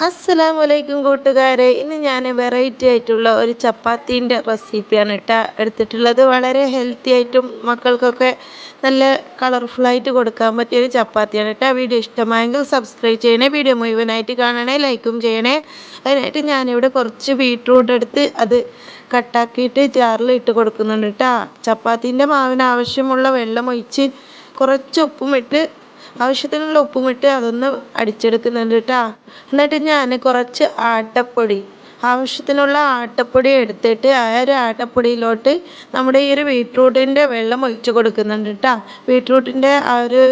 അസ്സലാമലൈക്കും കൂട്ടുകാരെ, ഇന്ന് ഞാൻ വെറൈറ്റി ആയിട്ടുള്ള ഒരു ചപ്പാത്തീൻ്റെ റെസിപ്പിയാണ് എടുത്തിട്ടുള്ളത്. വളരെ ഹെൽത്തി ആയിട്ടും മക്കൾക്കൊക്കെ നല്ല കളർഫുള്ളായിട്ട് കൊടുക്കാൻ പറ്റിയൊരു ചപ്പാത്തിയാണ് വീഡിയോ ഇഷ്ടമായെങ്കിൽ സബ്സ്ക്രൈബ് ചെയ്യണേ, വീഡിയോ മുഴുവനായിട്ട് കാണണേ, ലൈക്കും ചെയ്യണേ. അതിനായിട്ട് ഞാനിവിടെ കുറച്ച് ബീട്രൂട്ട് എടുത്ത് അത് കട്ടാക്കിയിട്ട് ജാറിൽ ഇട്ട് കൊടുക്കുന്നുണ്ട് ചപ്പാത്തീൻ്റെ മാവിന് ആവശ്യമുള്ള വെള്ളം ഒഴിച്ച് കുറച്ച് ഉപ്പുമിട്ട് ആവശ്യത്തിനുള്ള ഉപ്പുമിട്ട് അതൊന്ന് അടിച്ചെടുക്കുന്നുണ്ട് എന്നിട്ട് ഞാൻ കുറച്ച് ആട്ടപ്പൊടി ആവശ്യത്തിനുള്ള ആട്ടപ്പൊടി എടുത്തിട്ട് ആ ഒരു ആട്ടപ്പൊടിയിലോട്ട് നമ്മുടെ ഈ ഒരു ബീട്രൂട്ടിൻ്റെ വെള്ളം ഒഴിച്ച് കൊടുക്കുന്നുണ്ട് ബീട്രൂട്ടിൻ്റെ ആ ഒരു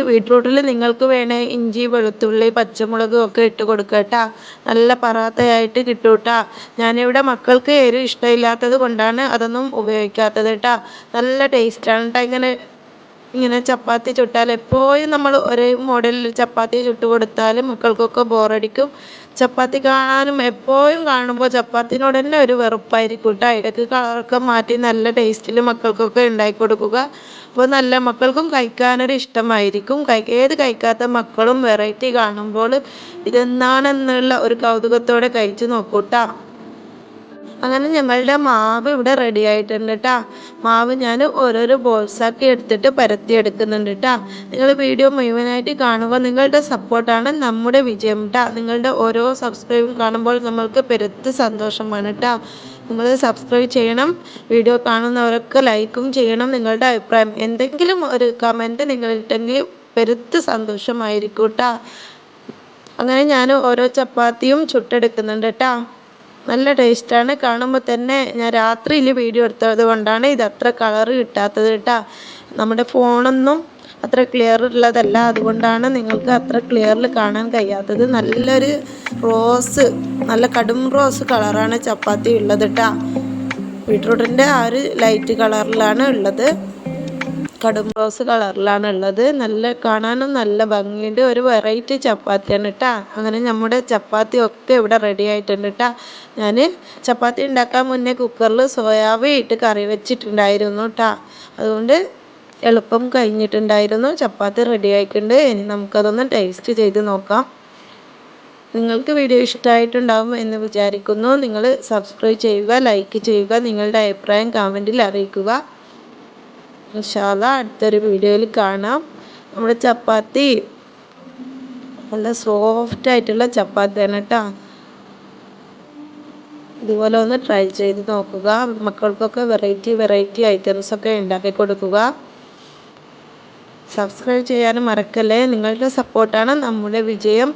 ബീട്രൂട്ടിൽ നിങ്ങൾക്ക് വേണേ ഇഞ്ചി വെളുത്തുള്ളി പച്ചമുളകും ഒക്കെ ഇട്ട് കൊടുക്കുക നല്ല പറാത്തയായിട്ട് കിട്ടും ഞാനിവിടെ മക്കൾക്ക് എരിവ് ഇഷ്ടമില്ലാത്തത് കൊണ്ടാണ് അതൊന്നും ഉപയോഗിക്കാത്തത് നല്ല ടേസ്റ്റാണ് ഇങ്ങനെ ചപ്പാത്തി ചുട്ടാൽ എപ്പോഴും നമ്മൾ ഒരേ മോഡലിൽ ചപ്പാത്തി ചുട്ട് കൊടുത്താൽ മക്കൾക്കൊക്കെ ബോറടിക്കും. ചപ്പാത്തി കാണാനും എപ്പോഴും കാണുമ്പോൾ ചപ്പാത്തിനോട് തന്നെ ഒരു വെറുപ്പായിരിക്കും ഇടയ്ക്ക് കളറൊക്കെ മാറ്റി നല്ല ടേസ്റ്റിൽ മക്കൾക്കൊക്കെ ഉണ്ടാക്കി കൊടുക്കുക. അപ്പോൾ നല്ല മക്കൾക്കും കഴിക്കാനൊരു ഇഷ്ടമായിരിക്കും. ഏത് കഴിക്കാത്ത മക്കളും വെറൈറ്റി കാണുമ്പോൾ ഇതെന്താണെന്നുള്ള ഒരു കൗതുകത്തോടെ കഴിച്ച് നോക്കൂട്ടാ. അങ്ങനെ ഞങ്ങളുടെ മാവ് ഇവിടെ റെഡി ആയിട്ടുണ്ട് മാവ് ഞാൻ ഓരോരോ ബോൾസാക്കി എടുത്തിട്ട് പരത്തിയെടുക്കുന്നുണ്ട് നിങ്ങൾ വീഡിയോ മുഴുവനായിട്ട് കാണുക. നിങ്ങളുടെ സപ്പോർട്ടാണ് നമ്മുടെ വിജയം നിങ്ങളുടെ ഓരോ സബ്സ്ക്രൈബും കാണുമ്പോൾ നമ്മൾക്ക് പെരുത്ത് സന്തോഷമാണ് നിങ്ങൾ സബ്സ്ക്രൈബ് ചെയ്യണം. വീഡിയോ കാണുന്നവരൊക്കെ ലൈക്കും ചെയ്യണം. നിങ്ങളുടെ അഭിപ്രായം എന്തെങ്കിലും ഒരു കമൻറ്റ് നിങ്ങളിട്ടെങ്കിൽ പെരുത്ത് സന്തോഷമായിരിക്കും അങ്ങനെ ഞാൻ ഓരോ ചപ്പാത്തിയും ചുട്ടെടുക്കുന്നുണ്ട് നല്ല ടേസ്റ്റാണ്. കാണുമ്പോൾ തന്നെ ഞാൻ രാത്രിയിൽ വീഡിയോ എടുത്തത് കൊണ്ടാണ് ഇത് അത്ര കളർ കിട്ടാത്തത് നമ്മുടെ ഫോണൊന്നും അത്ര ക്ലിയർ ഉള്ളതല്ല, അതുകൊണ്ടാണ് നിങ്ങൾക്ക് അത്ര ക്ലിയറിൽ കാണാൻ കഴിയാത്തത്. നല്ലൊരു നല്ല കടും റോസ് കളറാണ് ചപ്പാത്തി ഉള്ളത് ബീട്രൂട്ടിൻ്റെ ആ ഒരു ലൈറ്റ് കളറിലാണ് ഉള്ളത്, കടും റോസ് കളറിലാണ് ഉള്ളത്. നല്ല കാണാനും നല്ല ഭംഗിയുണ്ട്. ഒരു വെറൈറ്റി ചപ്പാത്തിയാണ് അങ്ങനെ നമ്മുടെ ചപ്പാത്തി ഒക്കെ ഇവിടെ റെഡി ആയിട്ടുണ്ട് ഞാൻ ചപ്പാത്തി ഉണ്ടാക്കാൻ മുന്നേ കുക്കറിൽ സോയാബീൻ ഇട്ട് കറി വെച്ചിട്ടുണ്ടായിരുന്നു അതുകൊണ്ട് എളുപ്പം കഴിഞ്ഞിട്ടുണ്ടായിരുന്നു. ചപ്പാത്തി റെഡി ആയിട്ടുണ്ട്. ഇനി നമുക്കതൊന്ന് ടേസ്റ്റ് ചെയ്ത് നോക്കാം. നിങ്ങൾക്ക് വീഡിയോ ഇഷ്ടമായിട്ടുണ്ടാവും എന്ന് വിചാരിക്കുന്നു. നിങ്ങൾ സബ്സ്ക്രൈബ് ചെയ്യുക, ലൈക്ക് ചെയ്യുക, നിങ്ങളുടെ അഭിപ്രായം കമൻറ്റിൽ അറിയിക്കുക. ഇൻഷാ അല്ലാഹ് അടുത്തൊരു വീഡിയോയിൽ കാണാം. നമ്മുടെ ചപ്പാത്തി നല്ല സോഫ്റ്റ് ആയിട്ടുള്ള ചപ്പാത്തിയാണ് ഇതുപോലെ ഒന്ന് ട്രൈ ചെയ്ത് നോക്കുക. മക്കൾക്കൊക്കെ വെറൈറ്റി ഐറ്റംസൊക്കെ ഉണ്ടാക്കി കൊടുക്കുക. സബ്സ്ക്രൈബ് ചെയ്യാനും മറക്കല്ലേ. നിങ്ങളുടെ സപ്പോർട്ടാണ് നമ്മുടെ വിജയം.